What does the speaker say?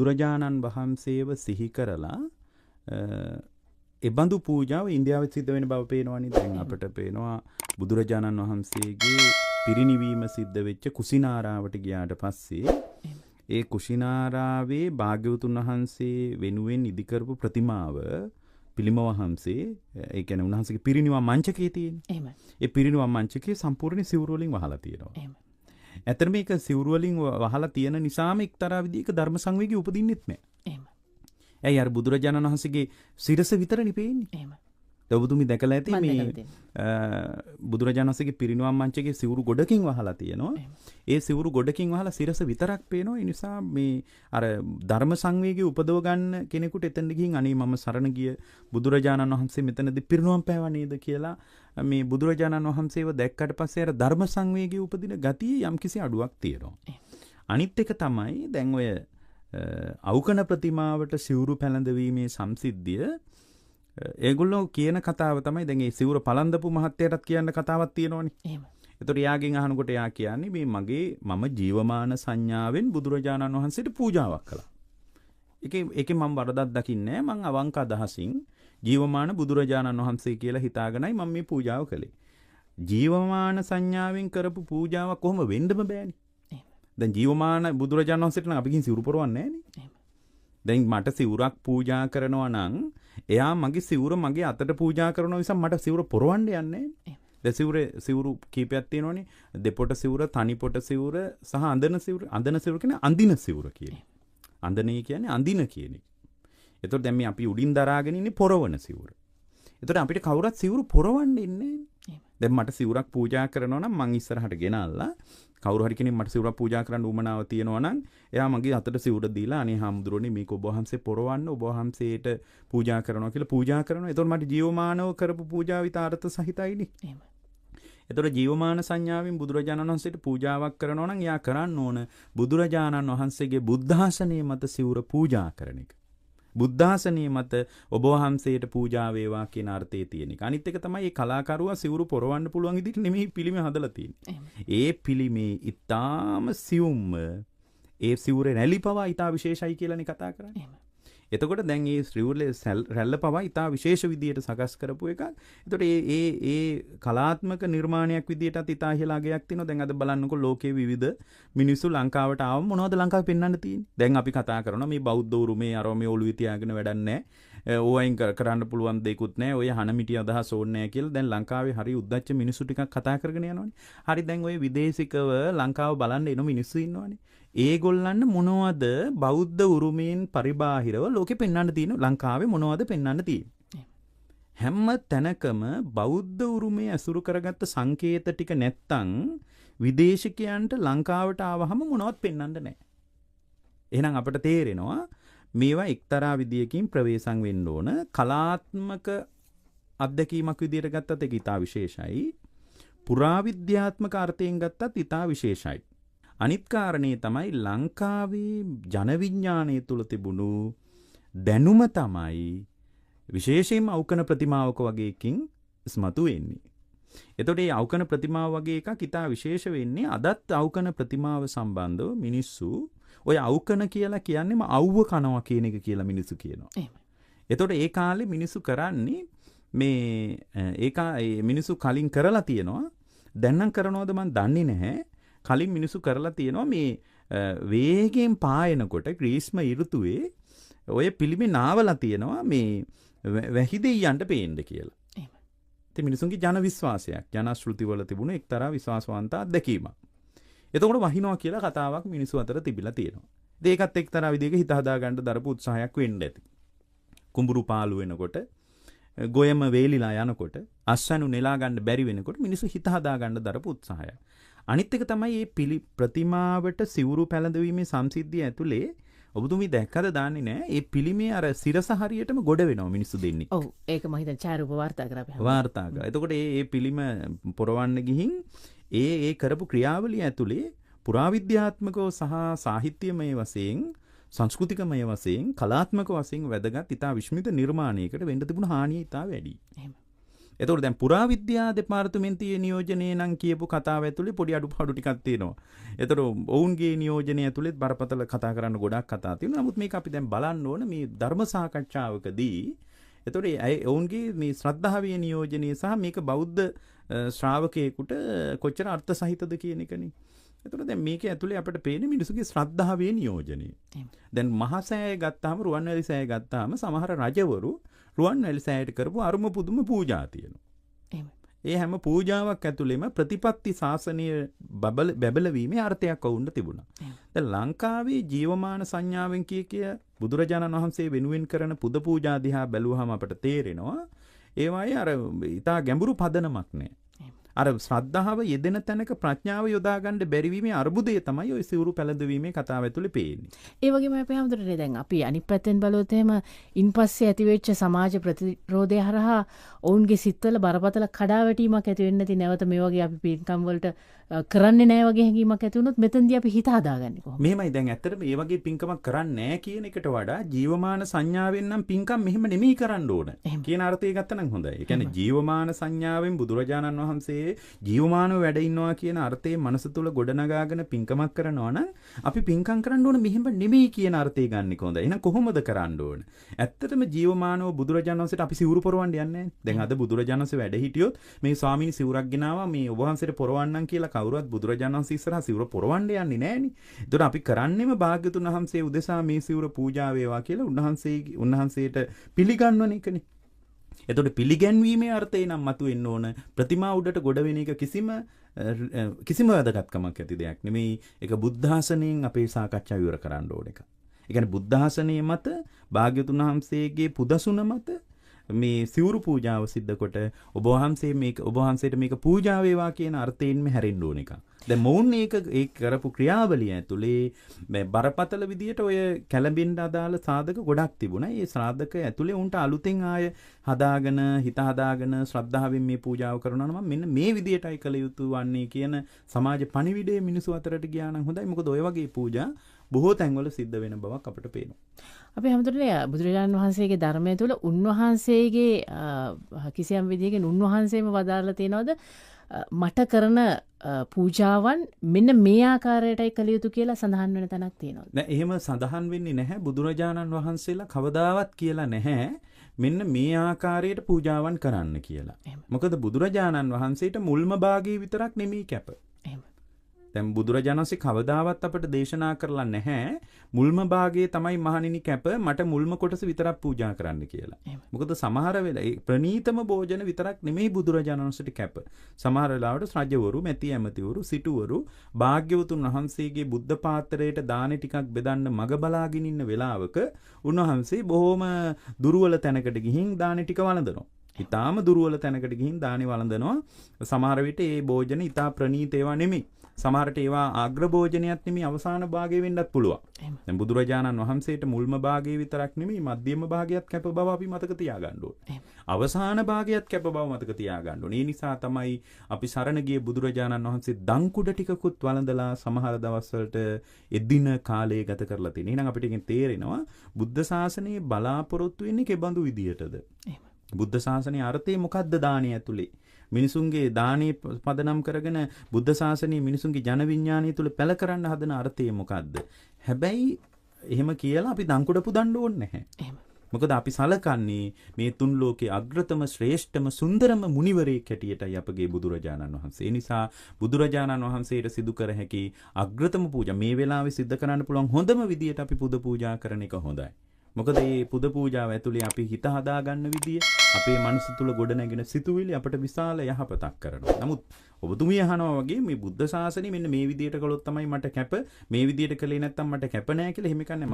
බුදුරජාණන් වහන්සේව සිහි කරලා එබඳු පූජාව ඉන්දියාවේ සිද්ධ වෙන බව පේනවනේ. දැන් අපිට පේනවා බුදුරජාණන් වහන්සේගේ පිරිනිවීම සිද්ධ වෙච්ච කුසිනාරාවට ගියාට පස්සේ ඒ කුසිනාරාවේ භාග්‍යවතුන් වහන්සේ වෙනුවෙන් ඉදි කරපු ප්‍රතිමාව පිළිම වහන්සේ ඒ කියන්නේ උන්වහන්සේගේ පිරිනිවන් මංචකයේ තියෙන. එහෙමයි. ඒ පිරිනිවන් මංචකයේ සම්පූර්ණ සිවුරු වලින් වහලා තියෙනවා. එහෙමයි. ඇත්තට මේක සිවුරු වලින් වහලා තියෙන නිසාම එක්තරා විදිහක ධර්ම සංවේගය උපදින්නෙත් නැහැ. එහෙමයි. ඇයි අර බුදුරජාණන් වහන්සේගේ සිරස විතරනේ පේන්නේ. එහෙමයි. ඔබතුමි දැකලා ඇති මේ බුදුරජාණන් වහන්සේගේ පිරිනිවන් මංචකයේ සිවුරු ගොඩකින් වහලා තියෙනවා. ඒ සිවුරු ගොඩකින් වහලා සිරස විතරක් පේනවා. ඒ නිසා මේ අර ධර්ම සංවේගය උපදව ගන්න කෙනෙකුට එතනට ගිහින් අනේ මම සරණ ගිය බුදුරජාණන් වහන්සේ මෙතනදී පිරිනිවන් පෑවා නේද කියලා මේ බුදුරජාණන් වහන්සේව දැක්කට පස්සේ අර ධර්ම සංවේගය උපදින ගතිය යම්කිසි අඩුවක් තියෙනවා. අනිත් එක තමයි දැන් ඔය අවකන ප්‍රතිමාවට සිවුරු පැලඳවීමේ සංසිද්ධිය ඒගොල්ලෝ කියන කතාව තමයි දැන් ඒ සිවුර පලන්දපු මහත්තයටත් කියන්න කතාවක් තියෙනවනේ. එහෙම. ඒතකොට එයාගෙන් අහනකොට එයා කියන්නේ මේ මම ජීවමාන සංඥාවෙන් බුදුරජාණන් වහන්සේට පූජාවක් කළා. ඒකේ මම වරදක් දකින්නේ නැහැ. මම අවංක අදහසින් ජීවමාන බුදුරජාණන් වහන්සේ කියලා හිතාගෙනයි මම මේ පූජාව කළේ. ජීවමාන සංඥාවෙන් කරපු පූජාවක් කොහොම වෙන්නම බෑනේ. දැන් ජීවමාන බුදුරජාණන් වහන්සේට නම් අපි කින් සිවුරු පොරවන්නේ නැහනේ. දැන් මට සිවුරක් පූජා කරනවා නම් එයා මගේ සිවුර මගේ අතට පූජා කරන නිසා මට සිවුර පොරවන්න යන්නේ නැහැ. දැන් සිවුරු කීපයක් තියෙනවනේ. දෙපොට සිවුර, තනිපොට සිවුර සහ අඳන සිවුර. අඳන සිවුර කියන්නේ අඳින සිවුර කියන්නේ. අඳනේ කියන්නේ අඳින කියන එක. ඒතකොට දැන් මේ අපි උඩින් දරාගෙන ඉන්නේ පොරවන සිවුර. ඒතකොට අපිට කවුරුත් සිවුරු පොරවන්න ඉන්නේ නැහැ. දැන් මට සිවුරක් පූජා කරනවා නම් මං ඉස්සරහට ගෙනල්ලා කවුරු හරි කෙනෙක් මට සිවුරක් පූජා කරන්න උවමනාව තියෙනවා නම් එයා මගේ අතට සිවුර දීලා අනේ හාමුදුරනේ මේක ඔබ වහන්සේ පොරවන්න ඔබ වහන්සේට පූජා කරනවා කියලා පූජා කරනවා. එතකොට මට ජීවමානව කරපු පූජාව විතරත සහිතයිනේ. එහෙමයි. එතකොට ජීවමාන සංඥාවෙන් බුදුරජාණන් වහන්සේට පූජාවක් කරනවා නම් එයා කරන්න ඕන බුදුරජාණන් වහන්සේගේ බුද්ධාසනයේ මත සිවුර පූජා කරන එක. බුද්ධාසනයේ මත ඔබ වහන්සේට පූජා වේවා කියන අර්ථයේ තියෙන එක. අනිත් එක තමයි මේ කලාකරුවා සිවුරු පොරවන්න පුළුවන් විදිහට නෙමෙයි පිළිමේ හදලා තියෙන්නේ. ඒ පිළිමේ ඊටාම සියුම්ම ඒ සිවුරේ රැලි පවා ඊටා විශේෂයි කියලානේ කතා කරන්නේ. එතකොට දැන් මේ සිවුරේ රැල්ල පවා ඊටා විශේෂ විදිහට සකස් කරපු එකක්. එතකොට ඒ කලාත්මක නිර්මාණයක් විදිහටත් ඊටා ඉහළගයක් තියෙනවා. දැන් අද බලන්නකො ලෝකයේ විවිධ මිනිස්සු ලංකාවට ආවම මොනවද ලංකාවේ පෙන්වන්න තියෙන්නේ? දැන් අපි කතා කරනවා මේ බෞද්ධ උරුමේ අර මේ ඔළුවේ තියාගෙන වැඩක් නැහැ. ඕවයින් කරන්න පුළුවන් දෙයක්වත් නැහැ. ඔය හනමිටි අදහස් ඕනේ නැහැ කියලා දැන් ලංකාවේ හරි උද්දච්ච මිනිස්සු ටිකක් කතා කරගෙන යනවානේ. හරි දැන් ඔය විදේශිකව ලංකාව බලන්න එන මිනිස්සු ඉන්නවානේ. ඒගොල්ලන්න මොනවද බෞද්ධ උරුමයෙන් පරිබාහිරව ලෝකෙ පෙන්වන්න තියෙන ලංකාවේ මොනවද පෙන්වන්න තියෙන්නේ? හැම තැනකම බෞද්ධ උරුමයේ අසුරු කරගත්ත සංකේත ටික නැත්තම් විදේශිකයන්ට ලංකාවට ආවහම මොනවත් පෙන්වන්න නැහැ. එහෙනම් අපිට තේරෙනවා මේවා එක්තරා විදියකින් ප්‍රවේශම් වෙන්න ඕන. කලාත්මක අත්දැකීමක් විදියට ගත්තත් ඒක ඉතා විශේෂයි. පුරාවිද්‍යාත්මක අර්ථයෙන් ගත්තත් ඉතා විශේෂයි. අනිත් කාරණේ තමයි ලංකාවේ ජන විඥානය තුල තිබුණු දැනුම තමයි විශේෂයෙන්ම අවකන ප්‍රතිමාවක වගේ එකකින් ස්මතු වෙන්නේ. එතකොට මේ අවකන ප්‍රතිමාව වගේ එකක් ඉතා විශේෂ වෙන්නේ අදත් අවකන ප්‍රතිමාව සම්බන්ධව මිනිස්සු ඔය අවකන කියලා කියන්නේම අවුව කනවා කියන එක කියලා මිනිස්සු කියනවා. එතකොට ඒ කාලේ මිනිස්සු කරන්නේ මේ මිනිස්සු කලින් කරලා තියෙනවා. දැන් නම් කරනවද මන් දන්නේ නැහැ. කලින් මිනිස්සු කරලා තියෙනවා මේ වේගයෙන් පායනකොට ග්‍රීස්ම ඍතුවේ ඔය පිළිමේ නාවලා තියෙනවා මේ වැහි දෙයියන්ට පේන්න කියලා. එහෙම. ඒ මිනිසුන්ගේ ජන විශ්වාසයක් ජනශ්‍රුති වල තිබුණ එක්තරා විශ්වාසවන්ත අත්දැකීමක්. එතකොට වහිනවා කියලා කතාවක් මිනිස්සු අතර තිබිලා තියෙනවා. ඒකත් එක්තරා විදිහක හිත හදා ගන්න දරපු උත්සාහයක් වෙන්න ඇති. කුඹුරු පාළු වෙනකොට ගොයම වේලිලා යනකොට අස්වැනු නෙලා ගන්න බැරි වෙනකොට මිනිස්සු හිත හදා ගන්න දරපු උත්සාහයක්. අනිත් එක තමයි මේ ප්‍රතිමාවට සිවුරු පැලඳවීමේ සංසිද්ධිය ඇතුලේ ඔබතුමී දැක්කද දන්නේ නැහැ මේ පිළිමේ අර සිරස හරියටම ගොඩ වෙනවා මිනිස්සු දෙන්නේ. ඔව් ඒක මම හිතන්නේ ඡායාරූප වාර්තා කරා. වාර්තා කරා. එතකොට මේ පිළිම පොරවන්න ගිහින් ඒ කරපු ක්‍රියාවලිය ඇතුලේ පුරාවිද්‍යාත්මකව සහ සාහිත්‍යමය වශයෙන් සංස්කෘතිකමය වශයෙන් කලාත්මක වශයෙන් වැදගත් ඉතා විශ්මිත නිර්මාණයකට වෙන්න තිබුණ හානිය ඉතා වැඩි. එහෙම. එතකොට දැන් පුරාවිද්‍යා දෙපාර්තමේන්තුවේ නියෝජනයේ නම් කියපු කතාව ඇතුලේ පොඩි අඩුපාඩු ටිකක් තියෙනවා. එතකොට ඔවුන්ගේ නියෝජනය ඇතුලේ බරපතල කතා කරන්න ගොඩක් කතා තියෙනවා. නමුත් මේක අපි දැන් බලන්න ඕන මේ ධර්ම සාකච්ඡාවකදී. එතකොට ඔවුන්ගේ මේ ශ්‍රද්ධාවේ නියෝජනය සහ මේක බෞද්ධ ශ්‍රාවකයෙකුට කොච්චර අර්ථ සහිතද කියන එකනේ. එතකොට දැන් මේක ඇතුලේ අපිට පේන්නේ මිනිසුගේ ශ්‍රද්ධාවේ නියෝජනය. දැන් මහා සෑය ගත්තාම රුවන්වැලි සෑය ගත්තාම සමහර රජවරු රුවන්වැලි සෑයට කරපු අරුම පුදුම පූජා තියෙනවා. ඒ හැම පූජාවක් ඇතුළෙම ප්‍රතිපත්ති ශාසනය බැබලවීමේ අර්ථයක් වුණ තිබුණා. දැන් ලංකාවේ ජීවමාන සංඥාවෙන් කිය බුදුරජාණන් වහන්සේ වෙනුවෙන් කරන පුද පූජා දිහා බැලුවහම අපට තේරෙනවා ඒවායේ අර ඊටා ගැඹුරු පදනමක් නැහැ. අර ශ්‍රද්ධාව යෙදෙන තැනක ප්‍රඥාව යොදා ගන්න බැරි වීමේ අර්බුදය තමයි ওই සිවුරු පැලඳවීමේ කතාව ඇතුලේ පේන්නේ. ඒ වගේම අපේ හැමදෙරේ දැන් අපි අනිත් පැත්තෙන් බලුවොත් එහෙම ඉන්පස්සේ ඇතිවෙච්ච සමාජ ප්‍රතිරෝධය හරහා ඔවුන්ගේ සිත්වල බරපතල කඩාවැටීමක් ඇති වෙන්නේ නැති නැවත මේ වගේ අපි පින්කම් වලට කරන්නේ නැහැ වගේ හැඟීමක් ඇති වුණොත් මෙතනදී අපි හිත හදාගන්නේ කොහොමද? මෙහෙමයි දැන් ඇත්තටම මේ වගේ පින්කමක් කරන්නේ නැහැ කියන එකට වඩා ජීවමාන සංඥාවෙන් නම් පින්කම් මෙහෙම නෙමෙයි කරන්න ඕන කියන අර්ථය ගත්තනම් හොඳයි. ඒ කියන්නේ ජීවමාන සංඥාවෙන් බුදුරජාණන් වහන්සේ ජීවමානව වැඩ ඉන්නවා කියන අර්ථයේ මනස තුල ගොඩනගාගෙන පින්කමක් කරනවා නම් අපි පින්කම් කරන්න ඕන මෙහෙම නෙමෙයි කියන අර්ථය ගන්න එක හොඳයි. එහෙනම් කොහොමද කරන්න ඕන? ඇත්තටම ජීවමානව බුදුරජාණන් වහන්සේට අපි සිවුරු පොරවන්න යන්නේ නැහැ. දැන් අද බුදුරජාණන් වහන්සේ වැඩ හිටියොත් මේ ස්වාමීන් සිවුරක් ගෙනාවා මේ ඔබ වහන්සේට පොරවන්නම් කියලා කවුරුවත් බුදුරජාණන් වහන්සේ ඉස්සරහා සිවුර පොරවන්න යන්නේ නැහනේ. ඒතකොට අපි කරන්නේම භාග්‍යතුන් වහන්සේ උදෙසා මේ සිවුර පූජා වේවා කියලා උන්වහන්සේට පිළිගන්වන එකනේ. එතකොට පිළිගැන්වීමේ අර්ථය නම් මතුවෙන්න ඕන. ප්‍රතිමා උඩට ගොඩ වෙන එක කිසිම වැදගත්කමක් ඇති දෙයක් නෙමෙයි. ඒක බුද්ධාසනයෙන් අපේ සාකච්ඡාව ඉවර කරන්න ඕන එක. ඒ කියන්නේ බුද්ධාසනයේ මත භාග්‍යතුන් වහන්සේගේ පුදසුන මත මේ සිවුරු පූජාව සිද්ධ කොට ඔබ වහන්සේට මේක පූජා වේවා කියන අර්ථයෙන්ම හැරෙන්න ඕන එක. දැන් මොවුන් ඒ කරපු ක්‍රියාවලිය ඇතුලේ මේ බරපතල විදියට ඔය කැළඹෙන්න අදාළ සාධක ගොඩක් තිබුණා. ඒ සාධක ඇතුලේ උන්ට අලුතෙන් ආය හදාගෙන හිත හදාගෙන ශ්‍රද්ධාවෙන් මේ පූජාව කරනවා නම් මෙන්න මේ විදියටයි කළ යුතු වන්නේ කියන සමාජ පණිවිඩය මිනිසු අතරට ගියා නම් හොඳයි. මොකද ඔය වගේ පූජා බොහෝ තැන්වල සිද්ධ වෙන බවක් අපිට පේනවා. අපි හැමදෙරේ බුදුරජාණන් වහන්සේගේ ධර්මය තුළ උන්වහන්සේගේ කිසියම් විදියකින් උන්වහන්සේම වදාරලා තියෙනවද මට කරන පූජාවන් මෙන්න මේ ආකාරයටයි කළ යුතු කියලා සඳහන් වෙන තැනක් තියෙනවා. නෑ එහෙම සඳහන් වෙන්නේ නැහැ. බුදුරජාණන් වහන්සේලා කවදාවත් කියලා නැහැ මෙන්න මේ ආකාරයට පූජාවන් කරන්න කියලා. මොකද බුදුරජාණන් වහන්සේට මුල්ම භාගයේ විතරක් නෙමෙයි කැප. දැන් බුදුරජාණන් වහන්සේ කවදාවත් අපට දේශනා කරලා නැහැ මුල්ම භාගයේ තමයි මහණෙනි කැප මට මුල්ම කොටස විතරක් පූජා කරන්න කියලා. මොකද සමහර වෙලාවට ප්‍රණීතම භෝජන විතරක් නෙමෙයි බුදුරජාණන් වහන්සේට කැප. සමහර වෙලාවට රජවරු, මැති ඇමතිවරු, සිටුවරු භාග්‍යවතුන් වහන්සේගේ බුද්ධ පාත්‍රයට දාන ටිකක් බෙදන්න මග බලාගෙන ඉන්න වෙලාවක උන්වහන්සේ බොහොම දුර්වල තැනකට ගිහින් දාන ටික වළඳනවා. ඊටාම දුර්වල තැනකට ගිහින් දානි වළඳනවා. සමහර විට ඒ භෝජන ඊටා ප්‍රණීත ඒවා නෙමෙයි. සමහරට ඒවා අග්‍ර භෝජනයක් නෙමෙයි අවසාන භාගයේ වෙන්නත් පුළුවන්. දැන් බුදුරජාණන් වහන්සේට මුල්ම භාගයේ විතරක් නෙමෙයි මධ්‍යම භාගයත් කැප බව අපි මතක තියාගන්න ඕනේ. අවසාන භාගයත් කැප බව මතක තියාගන්න ඕනේ. ඒ නිසා තමයි අපි සරණ ගිය බුදුරජාණන් වහන්සේ දන් කුඩ ටිකකුත් වළඳලා සමහර දවස්වලට එදින කාලය ගත කරලා තියෙනවා. එහෙනම් අපිට එකෙන් තේරෙනවා බුද්ධ ශාසනයේ බලාපොරොත්තු වෙන්නේ කෙබඳු විදියටද? බුද්ධ ශාසනයේ අර්ථය මොකද්ද දානය ඇතුලේ? මිනිසුන්ගේ දානේ පදනම් කරගෙන බුද්ධ ශාසනයේ මිනිසුන්ගේ ජන විඥානය තුල පැල කරන්න හදන අර්ථය මොකද්ද? හැබැයි එහෙම කියලා අපි දන් කුඩ පුදන්න ඕනේ නැහැ. මොකද අපි සලකන්නේ මේ තුන් ලෝකේ අග්‍රතම ශ්‍රේෂ්ඨම සුන්දරම මුනිවරයෙක් හැටියටයි අපගේ බුදුරජාණන් වහන්සේ. ඒ නිසා බුදුරජාණන් වහන්සේට සිදු කර හැකි අග්‍රතම පූජා මේ වෙලාවේ සිද්ධ කරන්න පුළුවන් හොඳම විදියට අපි පුද පූජා කරන එක හොඳයි. මොකද මේ පුද පූජාව ඇතුලේ අපි හිත හදාගන්න විදිය අපේ මනස තුල ගොඩනැගෙන සිතුවිලි අපට විශාල යහපතක් කරනවා. නමුත් ඔබතුමිය අහනවා වගේ මේ බුද්ධ ශාසනය මෙන්න මේ විදියට කළොත් තමයි මට කැප මේ විදියට කළේ නැත්නම් මට කැප නැහැ කියලා එහෙම කන්නේ